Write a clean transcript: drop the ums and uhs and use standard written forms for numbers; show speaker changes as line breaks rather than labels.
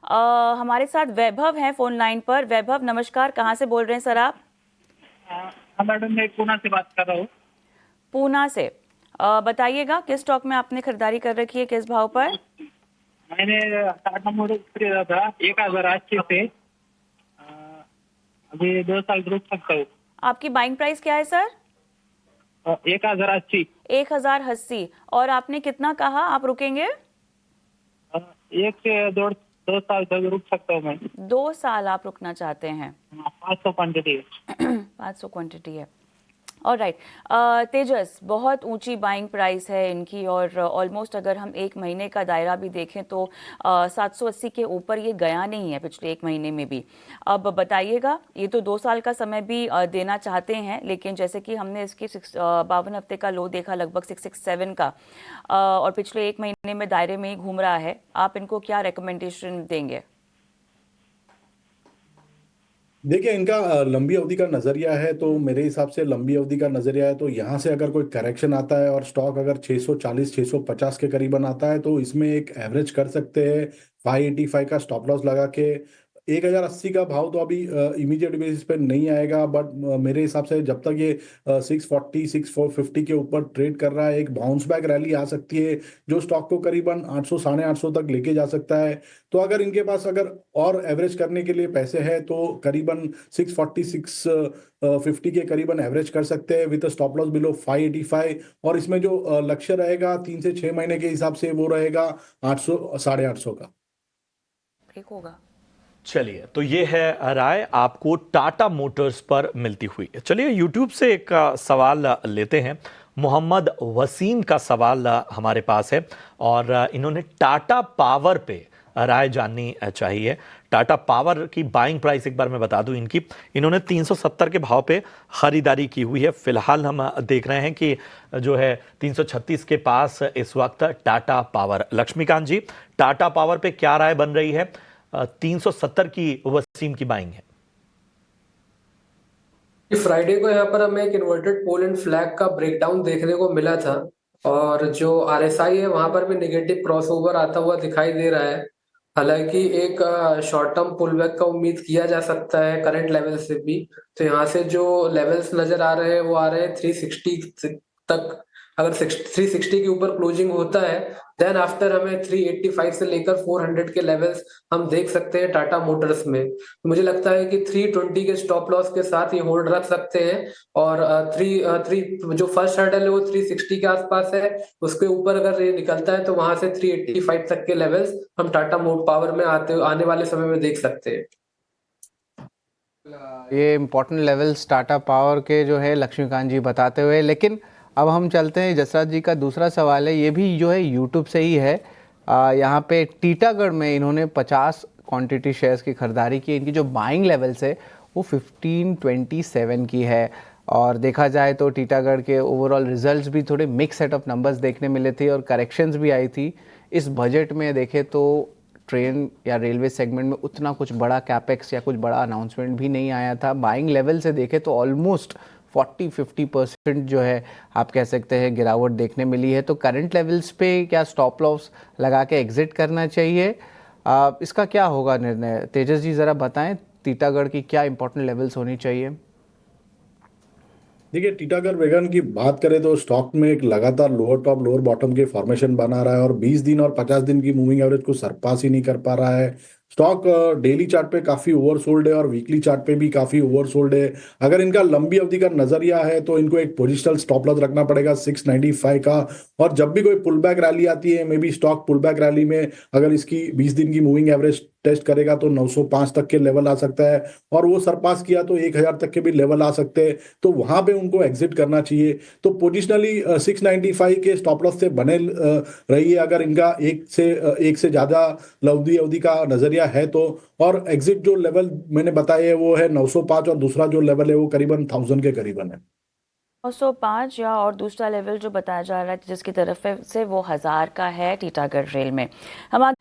हमारे साथ वैभव हैं फोन लाइन पर। वैभव नमस्कार, कहाँ से बोल रहे हैं सर आप?
हाँ मैडम, मैं पूना से बात कर रहा हूँ।
पूना से। बताइएगा किस स्टॉक में आपने खरीदारी कर रखी है, किस भाव पर?
मैंने टाटा मोटर्स खरीदा था 1080 से। अभी 2 साल रुक सकता हूँ।
आपकी बाइंग प्राइस क्या है सर?
1080।
1080। और आपने कितना कहा आप रुकेंगे?
1 से 2 साल तक रुक सकता हूँ मैं।
2 साल आप रुकना चाहते हैं?
500 क्वान्टिटी है।
500 क्वांटिटी है। ऑलराइट। तेजस, बहुत ऊंची बाइंग प्राइस है इनकी और ऑलमोस्ट अगर हम एक महीने का दायरा भी देखें तो 780 के ऊपर ये गया नहीं है पिछले एक महीने में भी। अब बताइएगा, ये तो 2 साल का समय भी देना चाहते हैं, लेकिन जैसे कि हमने इसके 52 हफ्ते का लो देखा लगभग 667 का, और पिछले एक महीने में दायरे में ही घूम रहा है। आप इनको क्या रिकमेंडेशन देंगे?
देखिए, इनका लंबी अवधि का नजरिया है, तो मेरे हिसाब से लंबी अवधि का नजरिया है तो यहाँ से अगर कोई करेक्शन आता है और स्टॉक अगर 640 650 के करीबन आता है तो इसमें एक एवरेज कर सकते हैं 585 का स्टॉप लॉस लगा के। 1080 का भाव तो अभी इमीडिएट बेसिस पे नहीं आएगा, बट मेरे हिसाब से जब तक ये 640 6450 के ऊपर ट्रेड कर रहा है, एक बाउंस बैक रैली आ सकती है जो स्टॉक को करीबन 800 850 तक लेके जा सकता है। तो अगर इनके पास अगर और एवरेज करने के लिए पैसे हैं तो करीबन 646 50 के करीबन एवरेज कर सकते हैं विद स्टॉप लॉस बिलो 585। और इसमें जो लक्ष्य रहेगा 3 से 6 महीने के हिसाब से वो रहेगा 800 850 का।
ठीक होगा।
चलिए, तो ये है राय आपको टाटा मोटर्स पर मिलती हुई। चलिए यूट्यूब से एक सवाल लेते हैं। मोहम्मद वसीम का सवाल हमारे पास है और इन्होंने टाटा पावर पे राय जाननी चाहिए। टाटा पावर की बाइंग प्राइस एक बार मैं बता दूं इनकी, इन्होंने 370 के भाव पे खरीदारी की हुई है। फिलहाल हम देख रहे हैं कि जो है 336 के पास इस वक्त टाटा पावर। लक्ष्मीकांत जी, टाटा पावर पे क्या राय बन रही है? 370 की वसीम की बाइंग है।
फ्राइडे को यहाँ पर हमें एक इन्वर्टेड पोल एंड फ्लैग का ब्रेकडाउन देखने को मिला था और जो आरएसआई है वहां पर भी नेगेटिव क्रॉसओवर आता हुआ दिखाई दे रहा है। हालांकि एक शॉर्ट टर्म पुलबैक का उम्मीद किया जा सकता है करंट लेवल से भी। तो यहाँ से जो लेवल्स नजर आ रहे हैं वो आ रहे हैं 360 तक। अगर 360 के ऊपर क्लोजिंग होता है देन आफ्टर हमें 385 से लेकर 400 के लेवल्स हम देख सकते हैं टाटा मोटर्स में। मुझे लगता है कि 320 के स्टॉप लॉस के साथ ये होल्ड रख सकते हैं और थ्री जो फर्स्ट हर्डल है वो 360 के आसपास है। उसके ऊपर अगर ये निकलता है तो वहां से 385 तक के लेवल्स हम टाटा मोट पावर में आने वाले समय में देख सकते हैं।
ये इम्पोर्टेंट लेवल्स टाटा पावर के जो है लक्ष्मीकांत जी बताते हुए, लेकिन अब हम चलते हैं जसराज जी का दूसरा सवाल है, ये भी जो है यूट्यूब से ही है। यहाँ पे टीटागढ़ में इन्होंने 50 क्वांटिटी शेयर्स की खरीदारी की। इनकी जो बाइंग लेवल्स है वो 1527 की है। और देखा जाए तो टीटागढ़ के ओवरऑल रिजल्ट्स भी थोड़े मिक्स सेट ऑफ नंबर्स देखने मिले थे और करेक्शंस भी आई थी। इस बजट में देखें तो ट्रेन या रेलवे सेगमेंट में उतना कुछ बड़ा कैपेक्स या कुछ बड़ा अनाउंसमेंट भी नहीं आया था। बाइंग लेवल से देखें तो ऑलमोस्ट 40-50% जो है आप कह सकते हैं गिरावट देखने मिली है। तो करंट लेवल्स पे क्या स्टॉप लॉस लगा के एग्जिट करना चाहिए? इसका क्या होगा निर्णय? तेजस जी ज़रा बताएं, टीटागढ़ की क्या इंपॉर्टेंट लेवल्स होनी चाहिए?
देखिए, टीटागढ़ वैगन की बात करें तो स्टॉक में एक लगातार लोअर टॉप लोअर बॉटम के फॉर्मेशन बना रहा है और 20 दिन और 50 दिन की मूविंग एवरेज को सरपास ही नहीं कर पा रहा है। स्टॉक डेली चार्ट पे काफी ओवरसोल्ड है और वीकली चार्ट पे भी काफी ओवरसोल्ड है। अगर इनका लंबी अवधि का नजरिया है तो इनको एक पोजिशनल स्टॉप लॉस रखना पड़ेगा 695 का। और जब भी कोई पुल बैक रैली आती है, maybe stock pull back rally में अगर इसकी 20 दिन की मूविंग एवरेज टेस्ट करेगा तो 905 तक के लेवल आ सकता है और वो सरपास किया तो 1000 तक के भी लेवल आ सकते हैं। तो वहां पे उनको एग्जिट करना चाहिए। तो पोजिशनली 695 के स्टॉप लॉस से बने रहिए अगर इनका एक से ज्यादा लंबी अवधि का नजरिया है तो। और एग्जिट जो लेवल मैंने बताए है वो है 905 और दूसरा जो लेवल है वो करीबन 1000 के करीबन है।
905 या और दूसरा लेवल जो बताया जा रहा है जिसकी तरफ से वो 1000 का है टीटागढ़ रेल में। हम